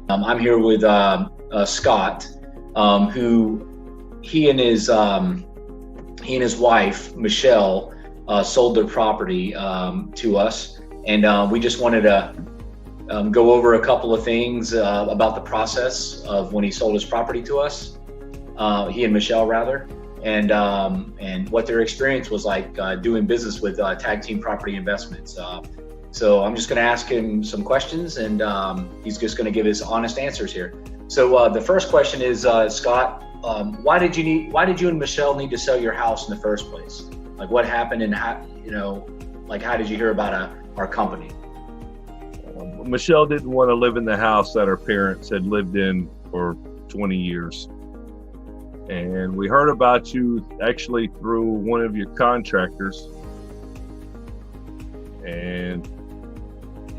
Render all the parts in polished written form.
I'm here with Scott, who he and his wife Michelle sold their property to us, and we just wanted to go over a couple of things about the process of when he sold his property to us. He and Michelle rather, and what their experience was like doing business with Tag Team Property Investments. So I'm just going to ask him some questions, and he's just going to give his honest answers here. So the first question is, Scott, why did you and Michelle need to sell your house in the first place? Like, what happened, and how did you hear about our company? Michelle didn't want to live in the house that her parents had lived in for 20 years. And we heard about you actually through one of your contractors. And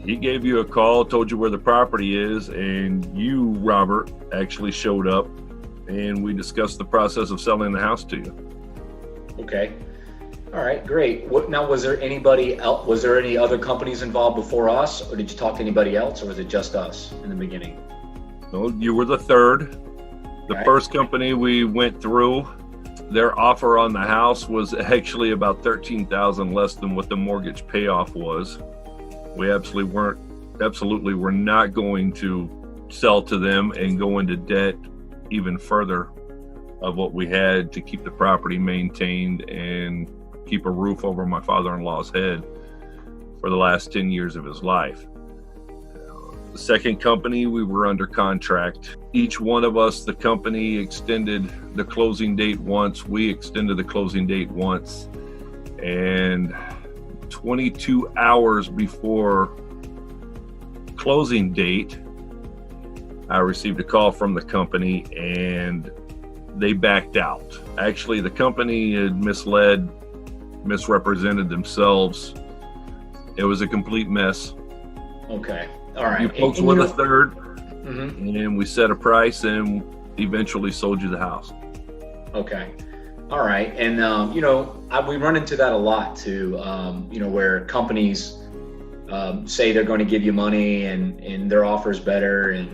he gave you a call, told you where the property is, and you, Robert, actually showed up, and we discussed the process of selling the house to you. Okay. All right, great. Now, was there anybody else? Was there any other companies involved before us, or did you talk to anybody else, or was it just us in the beginning? No, you were the third. The Okay. first company we went through, their offer on the house was actually about $13,000 less than what the mortgage payoff was. We absolutely were not going to sell to them and go into debt even further of what we had to keep the property maintained and keep a roof over my father-in-law's head for the last 10 years of his life. The second company, we were under contract. Each one of us, the company extended the closing date once, we extended the closing date once, and 22 hours before closing date, I received a call from the company and they backed out. Actually, the company had misrepresented themselves. It was a complete mess. Okay. All right. You folks were the third, Mm-hmm. and we set a price and eventually sold you the house. Okay. All right. And, we run into that a lot too, where companies say they're going to give you money and their offer is better. And,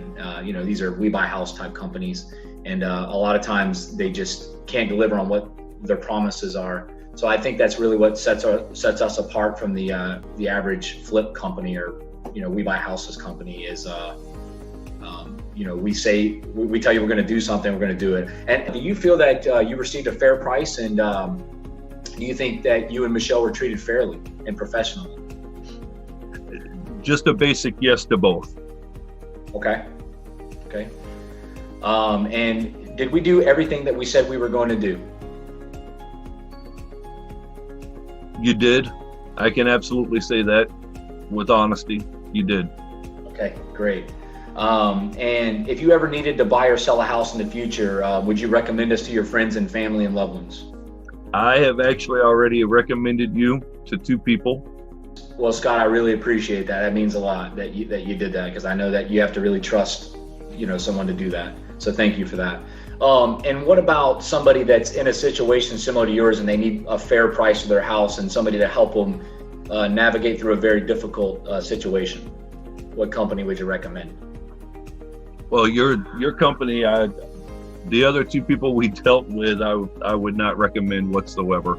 these are we buy house type companies. And a lot of times they just can't deliver on what their promises are. So I think that's really what sets us apart from the average flip company or, we buy houses company is, we tell you we're going to do something, we're going to do it. And do you feel that you received a fair price? And do you think that you and Michelle were treated fairly and professionally? Just a basic yes to both. Okay. And did we do everything that we said we were going to do? You did. I can absolutely say that with honesty. You did. Okay, great. And if you ever needed to buy or sell a house in the future, would you recommend us to your friends and family and loved ones? I have actually already recommended you to 2 people. Well, Scott, I really appreciate that. That means a lot that you did that, because I know that you have to really trust, someone to do that. So thank you for that. And what about somebody that's in a situation similar to yours and they need a fair price for their house and somebody to help them navigate through a very difficult situation? What company would you recommend? Well, your company, the other 2 people we dealt with, I would not recommend whatsoever.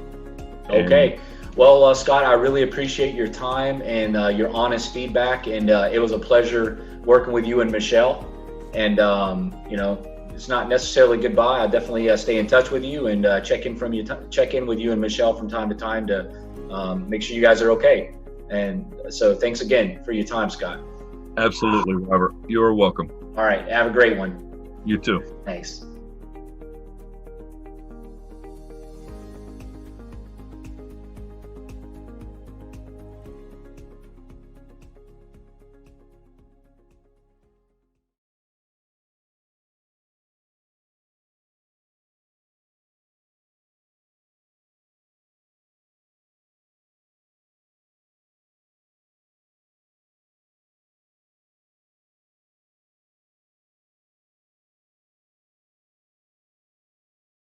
Okay. Well, Scott, I really appreciate your time and your honest feedback. And it was a pleasure working with you and Michelle. And, it's not necessarily goodbye. I'll definitely stay in touch with you and check in with you and Michelle from time to time to make sure you guys are okay. And so thanks again for your time, Scott. Absolutely, Robert. You are welcome. All right. Have a great one. You too. Thanks.